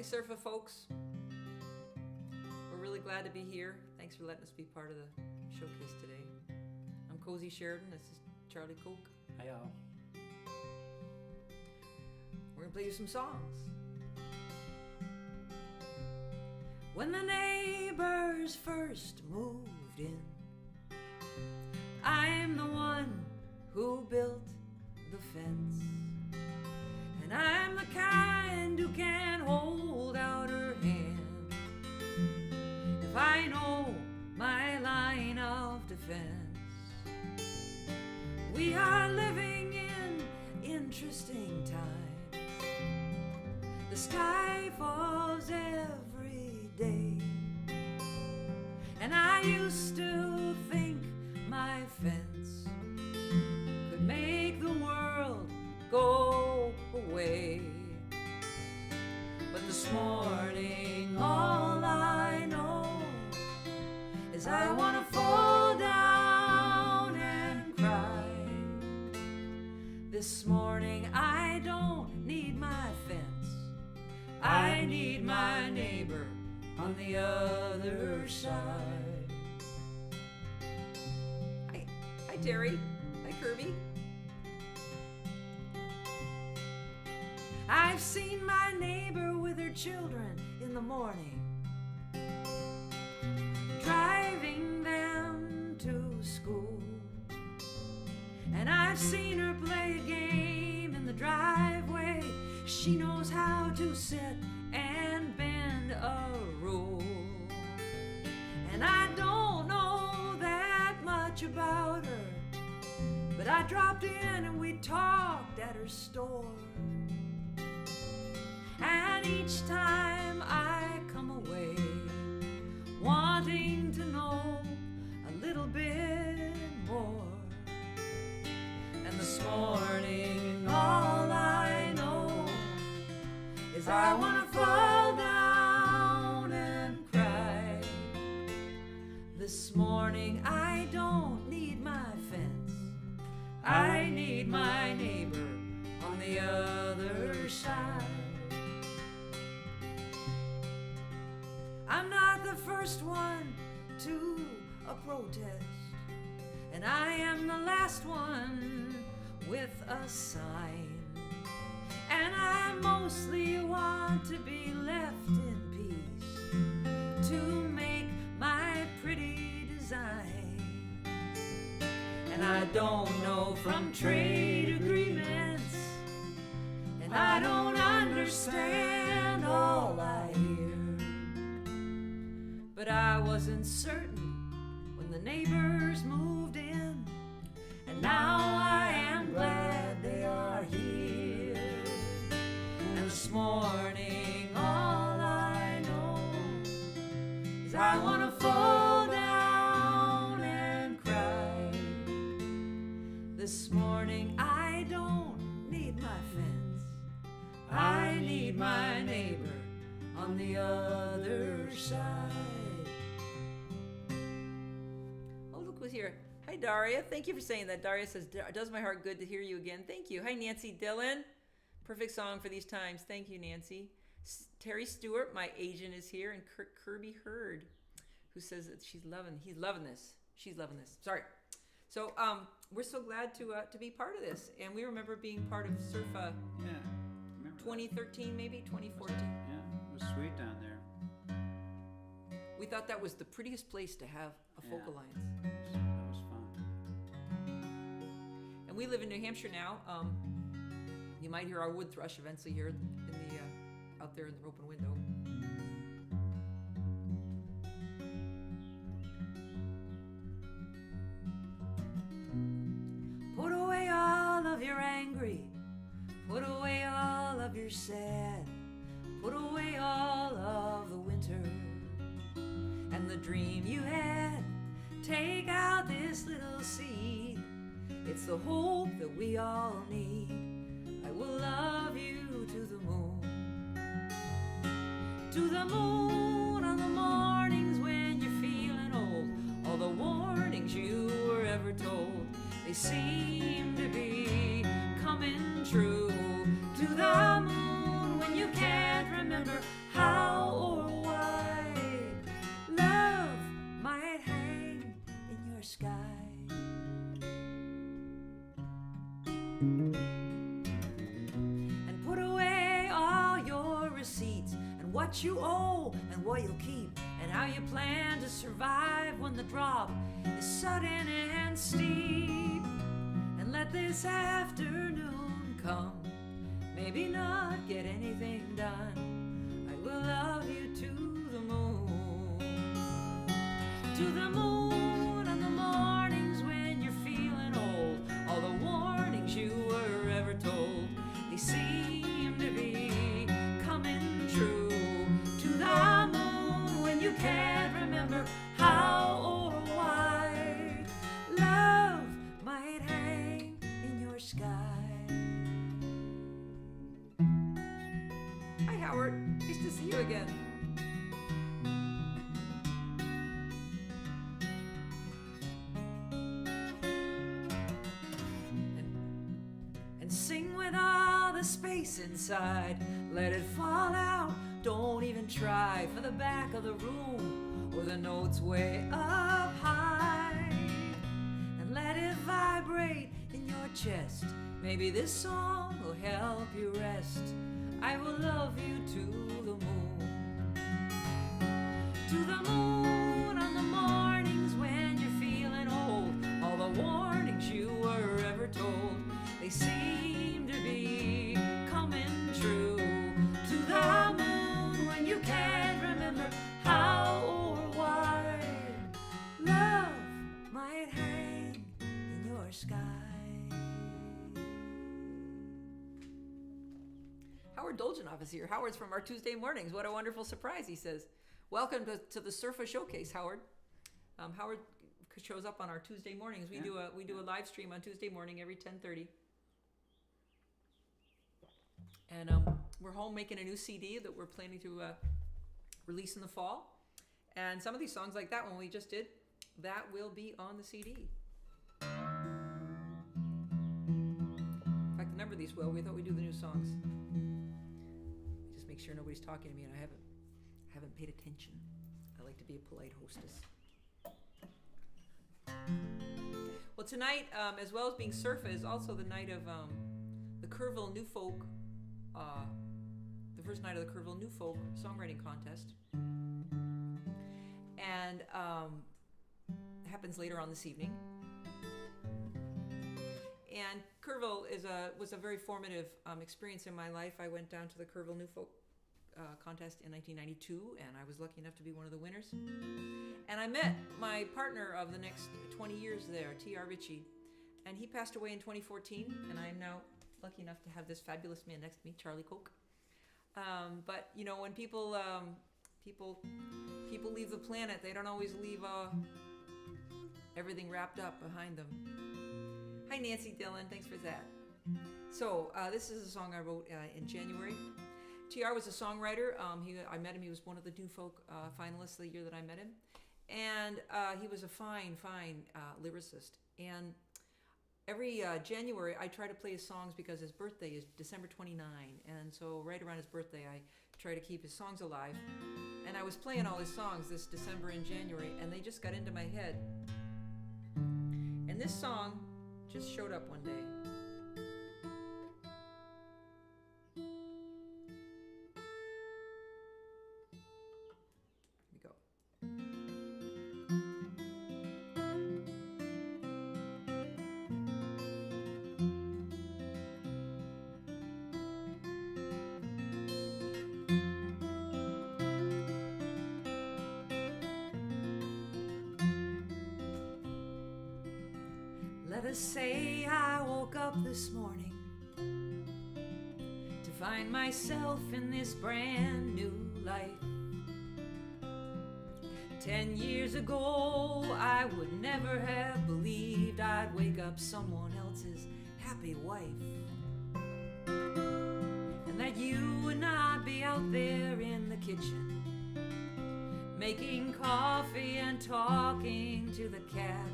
Serfa folks. We're really glad to be here. Thanks for letting us be part of the showcase today. I'm Cosy Sheridan. This is Charlie Koch. Hi, y'all. We're going to play you some songs. When the neighbors first moved in, I'm the one who built the fence. And I'm the kind who can hold out her hand if I know my line of defense. We are living in interesting times. The sky falls every day, and I used to think my fence could make the world go away. But this morning all I know is I wanna fall down and cry. This morning I don't need my fence, I need my neighbor on the other side. Hi Terry, hi Kirby. I've seen my neighbor with her children in the morning, driving them to school. And I've seen her play a game in the driveway. She knows how to sit and bend a rule. And I don't know that much about her, but I dropped in and we talked at her store. And each time I come away wanting to know a little bit more. And this morning all I know is I wanna fall down and cry. This morning I don't need my fence, I need my neighbor on the other side. I'm not the first one to a protest, and I am the last one with a sign. And I mostly want to be left in peace to make my pretty design. And I don't know from trade agreements, and I don't understand all I hear. But I wasn't certain when the neighbors moved in, and now I am glad they are here. And this morning all I know is I wanna fall down and cry. This morning I don't need my fence, I need my neighbor on the other side. Who's here? Hi Daria, thank you for saying that. Daria says, does my heart good to hear you again. Thank you. Hi Nancy Dillon, perfect song for these times. Thank you Nancy. Terry Stewart, my agent, is here, and Kirby Hurd, who says that he's loving this. She's loving this. Sorry. So we're so glad to be part of this, and we remember being part of Serfa. Yeah. 2013 maybe 2014. Yeah, it was sweet down there. We thought that was the prettiest place to have a folk alliance. That was fun. And we live in New Hampshire now. You might hear our wood thrush eventually here in the out there in the open window. Put away all of your angry, put away all of your sad, put away all of the winter and the dream you had. Take out this little seed, it's the hope that we all need. I will love you to the moon on the mornings when you're feeling old. All the warnings you were ever told, they seem to be coming true. To the moon when you can't remember remember how or why love might hang in your sky. And put away all your receipts and what you owe and what you'll keep, and how you plan to survive when the drop is sudden and steep. And let this afternoon come, maybe not get anything done. I will love you to the moon. To the moon on the mornings when you're feeling old. All the warnings you were ever told, they seem to be coming true. To the moon when you can't remember how or why love might hang in your sky. Hi, Howard. Nice to see you again. And sing with all the space inside. Let it fall out. Don't even try for the back of the room or the notes way up high. And let it vibrate in your chest. Maybe this song will help you rest. I will love you to the moon. To the moon on the mornings when you're feeling old. All the warnings you were ever told, they seem to be coming true. To the moon when you can't remember how or why love might hang in your sky. Howard Dolgenov is here. Howard's from our Tuesday mornings. What a wonderful surprise, he says. Welcome to the Serfa showcase, Howard. Howard shows up on our Tuesday mornings. We do a live stream on Tuesday morning every 10:30. And we're home making a new CD that we're planning to release in the fall. And some of these songs like that one we just did, that will be on the CD. In fact, a number of these will. We thought we'd do the new songs. Just make sure nobody's talking to me and I haven't paid attention. I like to be a polite hostess. Well, tonight, as well as being Serfa, is also the night of the Kerrville New Folk, the first night of the Kerrville New Folk songwriting contest, and it happens later on this evening. And Kerrville was a very formative experience in my life. I went down to the Kerrville New Folk contest in 1992, and I was lucky enough to be one of the winners. And I met my partner of the next 20 years there, T.R. Ritchie, and he passed away in 2014, and I am now lucky enough to have this fabulous man next to me, Charlie Koch. But you know, when people leave the planet, they don't always leave everything wrapped up behind them. Hi, Nancy Dillon, thanks for that. So this is a song I wrote in January. TR was a songwriter. I met him. He was one of the New Folk finalists the year that I met him. And he was a fine lyricist. And every January, I try to play his songs because his birthday is December 29. And so right around his birthday, I try to keep his songs alive. And I was playing all his songs this December and January, and they just got into my head. And this song just showed up one day. Let us say I woke up this morning to find myself in this brand new life. 10 years ago, I would never have believed I'd wake up someone else's happy wife, and that you would not be out there in the kitchen making coffee and talking to the cat.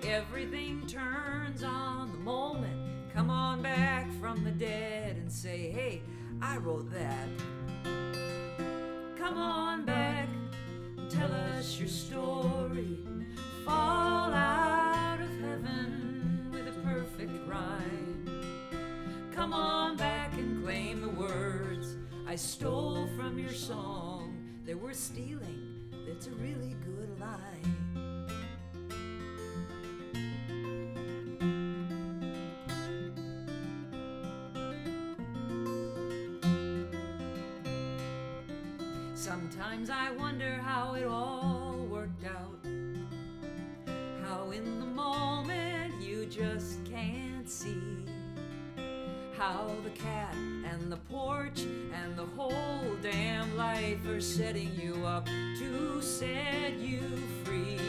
Everything turns on the moment. Come on back from the dead and say, hey, I wrote that. Come on back, tell us your story. Fall out of heaven with a perfect rhyme. Come on back and claim the words I stole from your song. They were stealing, that's a really good line. Sometimes I wonder how it all worked out. How in the moment you just can't see. How the cat and the porch and the whole damn life are setting you up to set you free.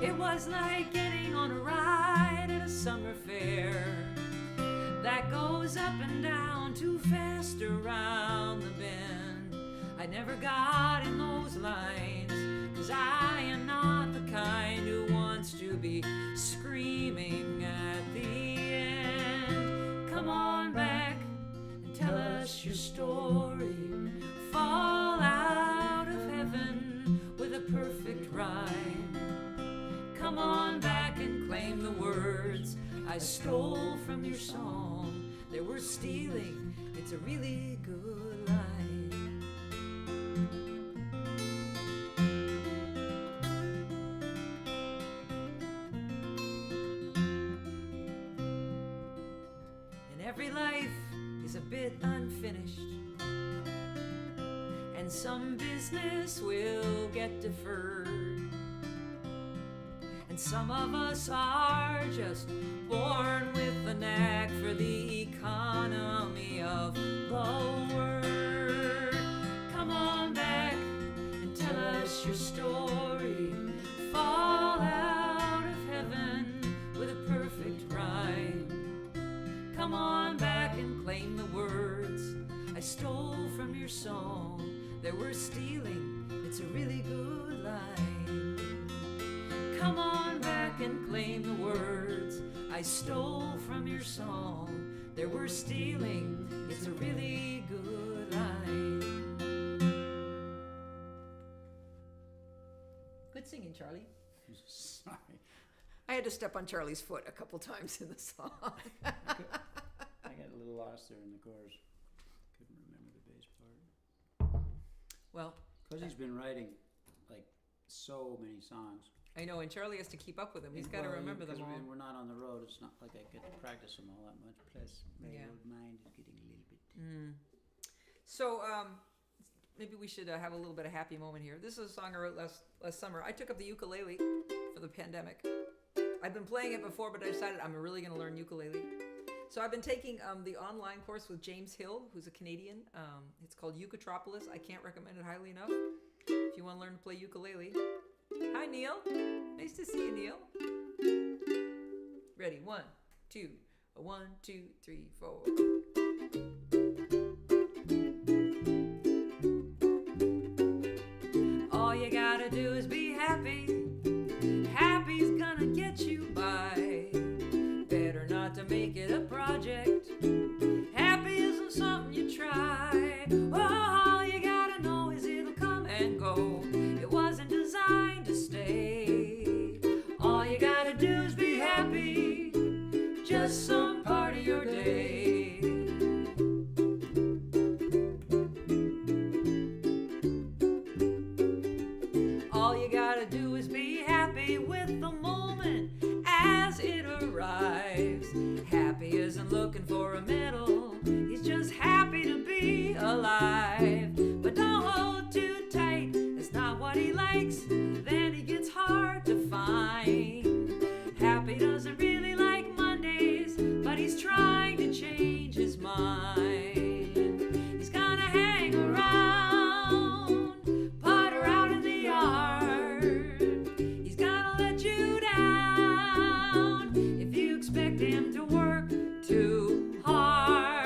It was like getting on a ride at a summer fair that goes up and down too fast around the bend. I never got in those lines, 'cause I am not the kind who wants to be screaming at the end. Come on back and tell us your story. Fall out of heaven with a perfect rhyme. Come on back and claim the words I stole from your song. They were stealing, it's a really good line. Every life is a bit unfinished, and some business will get deferred, and some of us are just born with the knack for the economy of the word. Come on back and tell us your story. Fall out of heaven with a perfect rhyme. Come on back and claim the words I stole from your song. They were stealing, it's a really good line. Come on back and claim the words I stole from your song. They were stealing, it's a really good line. Good singing, Charlie. Sorry. I had to step on Charlie's foot a couple times in the song. I got a little lost there in the chorus. Couldn't remember the bass part. Well, Cosy's been writing like so many songs. I know, and Charlie has to keep up with him. He's got to remember them all. We're not on the road. It's not like I get to practice them all that much. Plus, my old mind is getting a little bit. So, maybe we should have a little bit of happy moment here. This is a song I wrote last summer. I took up the ukulele for the pandemic. I've been playing it before, but I decided I'm really going to learn ukulele. So I've been taking the online course with James Hill, who's a Canadian. It's called Ukatropolis. I can't recommend it highly enough if you want to learn to play ukulele. Hi, Neil. Nice to see you, Neil. Ready? 1, 2, 1, 2, 3, 4. All you gotta do is be happy. Happy's gonna get you by. Better not to make it a project. Happy isn't something you try. Oh, all you gotta know is it'll come and go. It wasn't designed to stay. All you gotta do is be happy. Just some part of your day. All you gotta do is be happy with the moment as it arrives. Happy isn't looking for a medal. He's just happy to be alive. But don't hold too tight, it's not what he likes. Then he gets hard to find. Happy doesn't really like Mondays, but he's trying to change his mind. He's gonna hang around, potter out in the yard. He's gonna let you down if you expect him to work too hard.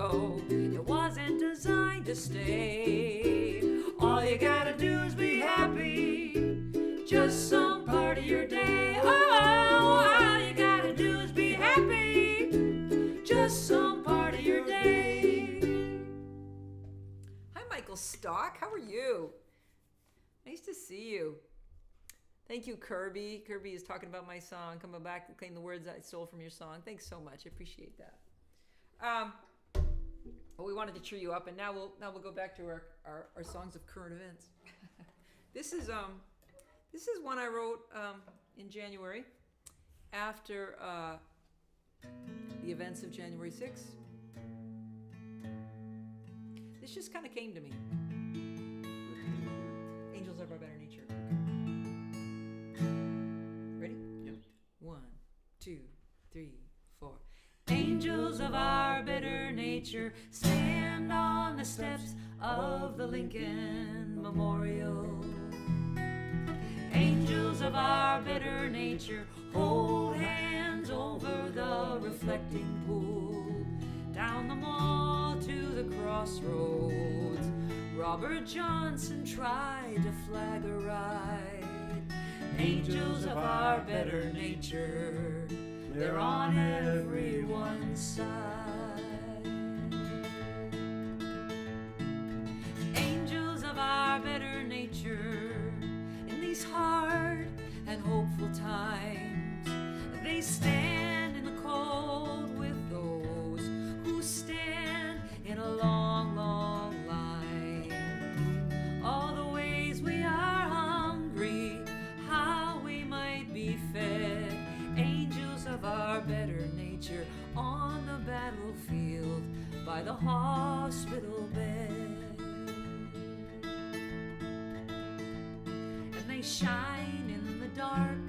go. It wasn't designed to stay. All you gotta do is be happy, just some part of your day. Oh, all you gotta do is be happy, just some part of your day. Hi, Michael Stock. How are you? Nice to see you. Thank you, Kirby. Kirby is talking about my song. Coming back and claim the words I stole from your song. Thanks so much. I appreciate that. Well, we wanted to cheer you up, and now we'll go back to our songs of current events. This is one I wrote in January after the events of January 6th. This just kind of came to me. Angels of Our Better Nature. Ready? Yep. 1, 2, 3, 4. Angels of our better nature stand on the steps of the Lincoln Memorial. Angels of our better nature hold hands over the reflecting pool. Down the mall to the crossroads, Robert Johnson tried to flag a ride. Angels of our better nature, they're on everyone's side. Angels of our better nature, in these hard and hopeful times, they stand in the cold with those who stand in a long, long line. All the ways we are hungry, how we might be fed. Angels of our better nature on the battlefield by the hospital bed. And they shine in the dark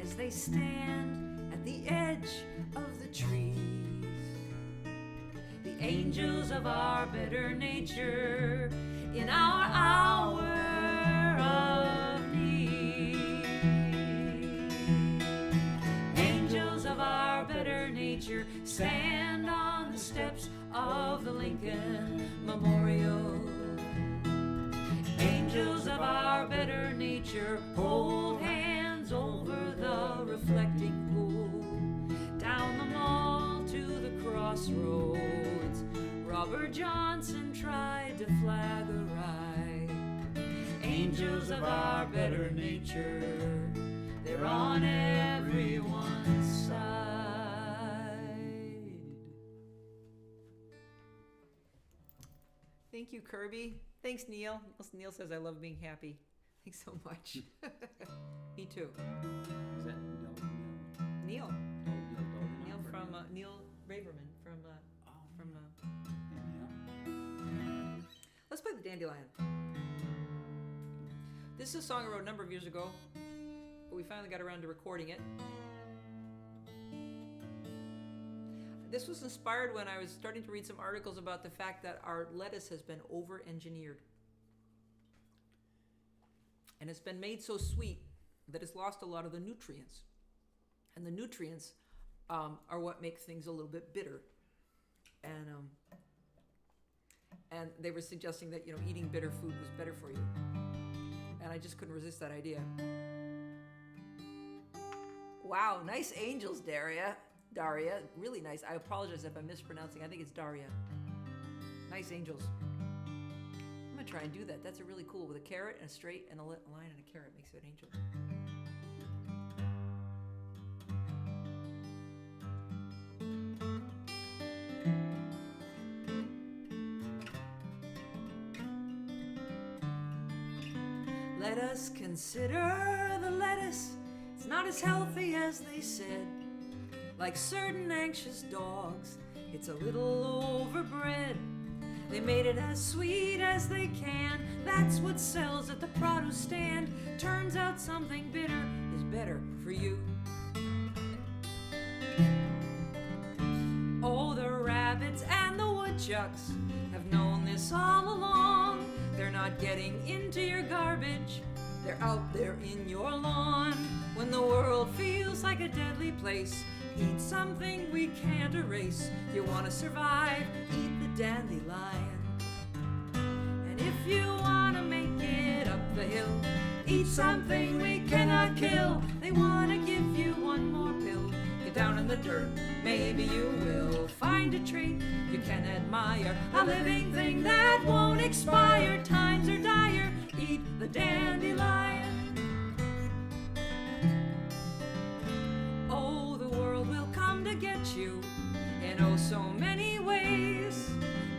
as they stand at the edge of the trees. The angels of our better nature in our hour of need. Angels of our better nature stand on the steps of the Lincoln Memorial. Angels of our better nature hold hands over the reflecting pool. Down the mall to the crossroads, Robert Johnson tried to flag a ride. Angels of our better nature, they're on everyone's side. Thank you, Kirby. Thanks, Neil. Neil says I love being happy. Thanks so much. Me too. Is that Neil. Neil Neil from Neil Raverman from Let's play the Dandelion. This is a song I wrote a number of years ago, but we finally got around to recording it. This was inspired when I was starting to read some articles about the fact that our lettuce has been over-engineered. And it's been made so sweet that it's lost a lot of the nutrients. And the nutrients are what make things a little bit bitter. And they were suggesting that, eating bitter food was better for you. And I just couldn't resist that idea. Wow, nice angels, Daria, really nice. I apologize if I'm mispronouncing. I think it's Daria. Nice angels. I'm gonna try and do that. That's a really cool with a carrot and a straight and a line and a carrot makes it an angel. Let us consider the lettuce. It's not as healthy as they said. Like certain anxious dogs, it's a little overbred. They made it as sweet as they can. That's what sells at the produce stand. Turns out something bitter is better for you. Oh, the rabbits and the woodchucks have known this all along. They're not getting into your garbage. They're out there in your lawn. When the world feels like a deadly place, eat something we can't erase. You want to survive, eat the dandelion. And if you wanna make it up the hill, eat something we cannot kill. They wanna give you one more pill. Get down in the dirt, maybe you will find a trait you can admire, a living thing that won't expire. Times are dire, eat the dandelion. Oh, the world will come to get you in oh so many ways.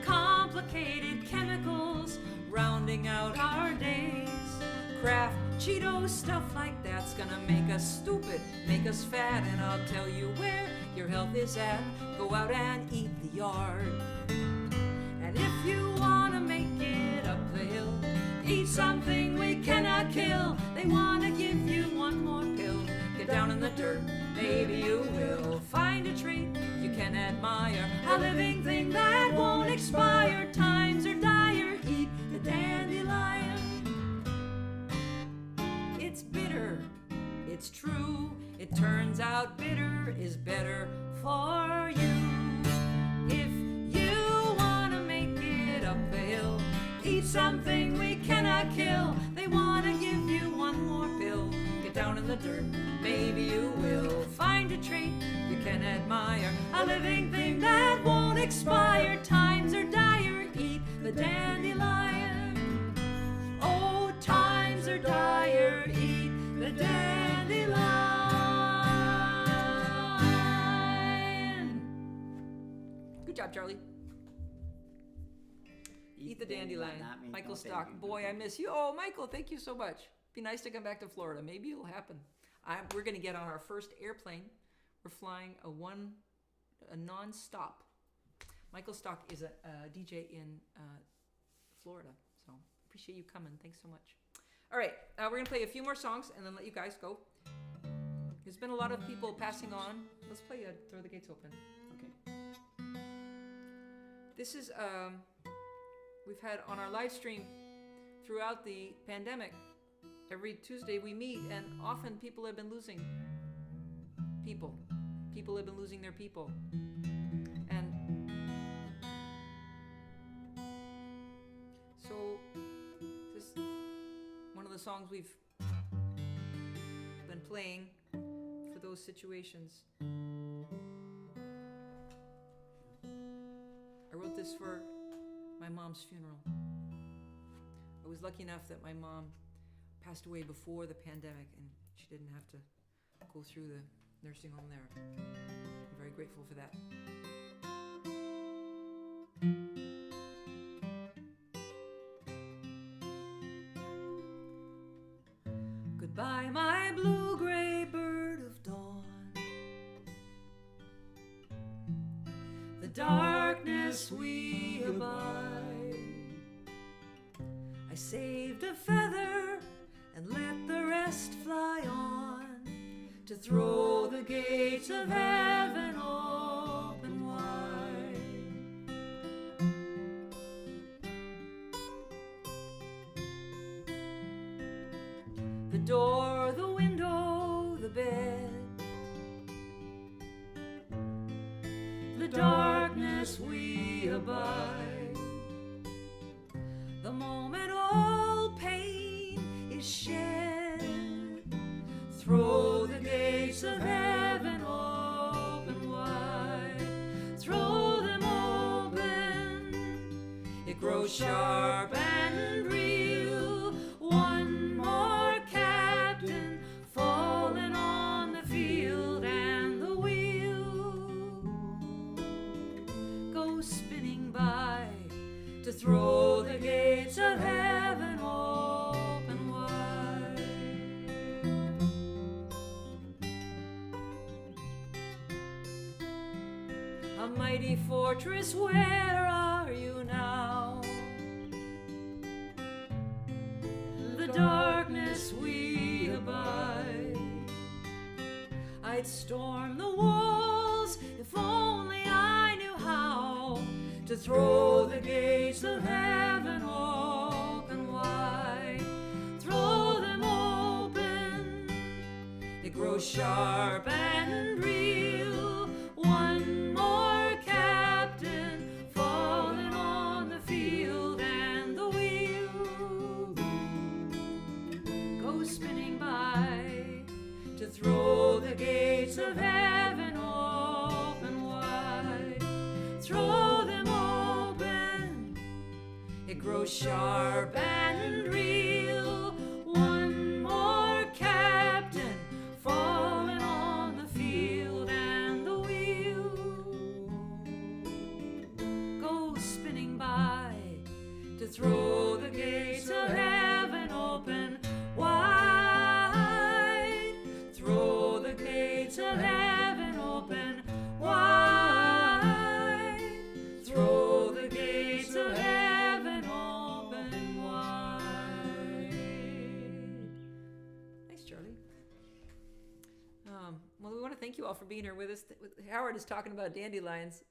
Complicated chemicals rounding out our days. Kraft, Cheetos, stuff like that's gonna make us stupid, make us fat. And I'll tell you where your health is at. Go out and eat the yard. And if you wanna make it up the hill, eat something we cannot kill. They wanna give you one more pill. Get down in the dirt, maybe you will find a trait you can admire, a living thing that won't expire. Times are dire, eat the dandelion. It's bitter, it's true. It turns out bitter is better for you. If you wanna make it up the hill, eat something we cannot kill. They wanna give you one more pill. Get down in the dirt, maybe you will find a trait you can admire, a living thing that won't expire. Times are dire, eat the dandelion. Oh, times are dire, eat the dandelion. Good job, Charlie. Eat the dandelion. Not me. Michael No, thank Stock. you. Boy, I miss you. Oh, Michael, thank you so much. Be nice to come back to Florida. Maybe it'll happen. We're going to get on our first airplane. We're flying a non-stop. Michael Stock is a DJ in Florida. So appreciate you coming. Thanks so much. All right, we're going to play a few more songs and then let you guys go. There's been a lot of people passing on. Let's play Throw the Gates Open. Okay. This is, we've had on our live stream throughout the pandemic. Every Tuesday we meet, and often people have been losing people. People have been losing their people. And so, this is one of the songs we've been playing for those situations. I wrote this for my mom's funeral. I was lucky enough that my mom passed away before the pandemic and she didn't have to go through the nursing home there. I'm very grateful for that. Goodbye, my blue-gray bird of dawn. The darkness we abide. I saved a feather and let the rest fly on, to throw the gates of heaven open wide. The door, the window, the bed, the darkness we abide. The moment all pain is shed, throw the gates of heaven open wide. Throw them open, it grows sharp and real. One more captain fallen on the field, and the wheel goes spinning by, to throw the gates of heaven open wide. A mighty fortress, where are you now? The darkness we abide. I'd storm the walls if only I knew how, to throw the gates of heaven open wide. Throw them open, it grows sharp and real. One more captain fallen grow sharp and real. One more captain falling on the field, and the wheel goes spinning by to throw the gates of heaven open wide. Throw the gates of heaven open wide. Throw the gates of heaven open wide. Thanks, Charlie. Well, we want to thank you all for being here with us. Howard is talking about dandelions.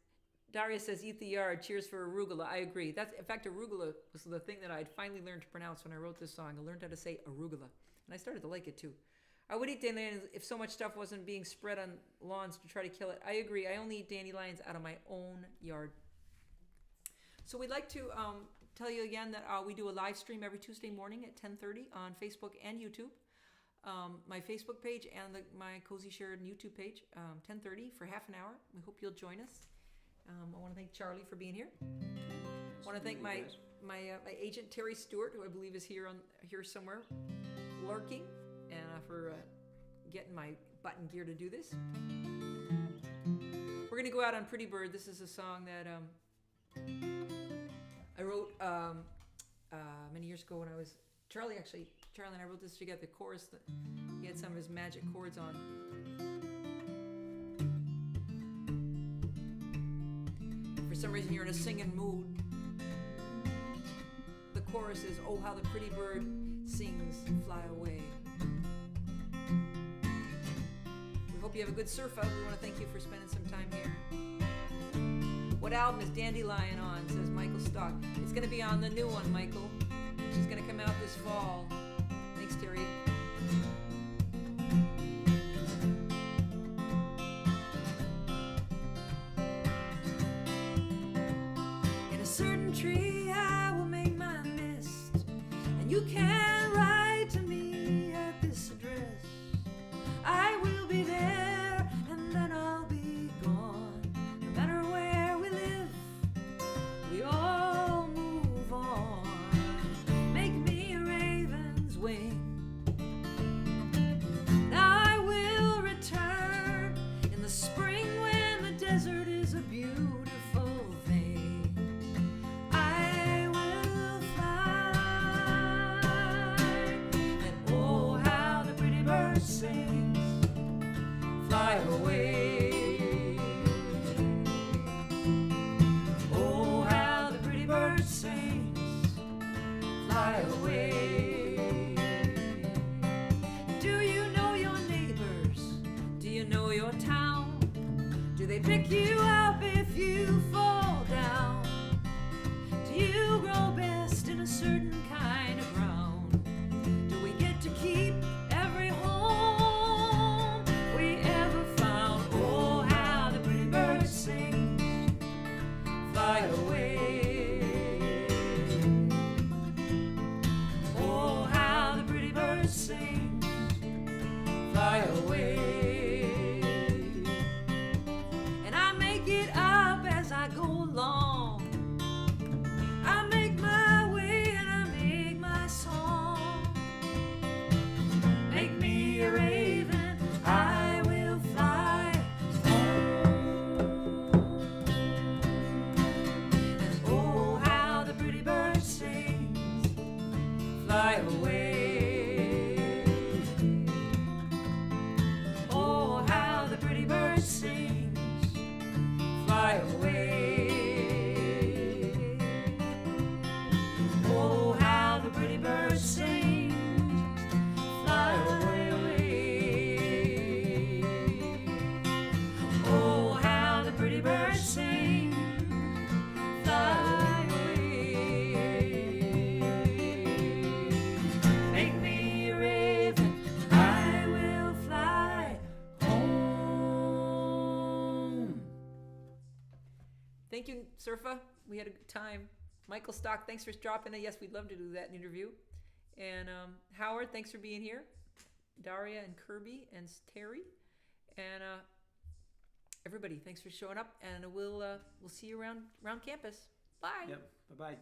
Daria says, eat the yard. Cheers for arugula. I agree. In fact, arugula was the thing that I'd finally learned to pronounce when I wrote this song. I learned how to say arugula, and I started to like it too. I would eat dandelions if so much stuff wasn't being spread on lawns to try to kill it. I agree. I only eat dandelions out of my own yard. So we'd like to tell you again that we do a live stream every Tuesday morning at 10:30 on Facebook and YouTube. My Facebook page and my Cosy Sheridan YouTube page, 10:30 for half an hour. We hope you'll join us. I want to thank Charlie for being here. I want to thank my agent Terry Stewart, who I believe is here somewhere, lurking, and for getting my button gear to do this. We're gonna go out on Pretty Bird. This is a song that I wrote many years ago when I was Charlie and I wrote this together. The chorus that he had some of his magic chords on. For some reason you're in a singing mood. The chorus is, oh how the pretty bird sings, fly away. We hope you have a good Serfa. We want to thank you for spending some time here. What album is Dandelion on, says Michael Stock. It's going to be on the new one, Michael. She's going to come out this fall. Thanks, Terry. In a certain tree I will make my nest, and you can write to me at this address. I will be there, and then I'll be gone. No matter where we live, we all move on. Make me a raven's wing. Now I will return in the spring when the desert is a beautiful thing. I will fly, and oh how the pretty bird sings, fly away. Oh how the pretty bird sings, fly away. Do you know your neighbors? Do you know your town? Do they pick you up if you fall down? Do you grow best in a certain kind of ground? Do we get to keep every home we ever found? Oh how the pretty bird sings, fly away. Oh how the pretty bird sings, fly away. And I make it up as I go along. I make my way and I make my song. Make me a raven, I will fly home. And oh how the pretty bird sings, fly away. Oh how the pretty bird sings, fly away. Oh how the pretty bird sings, fly away. Oh how the pretty bird sings, fly away. Make me a raven, I will fly home. Thank you, Serfa. We had a good time. Michael Stock, thanks for dropping in. Yes, we'd love to do that interview. And Howard, thanks for being here. Daria and Kirby and Terry. And everybody, thanks for showing up. And we'll see you around campus. Bye. Yep. Bye-bye.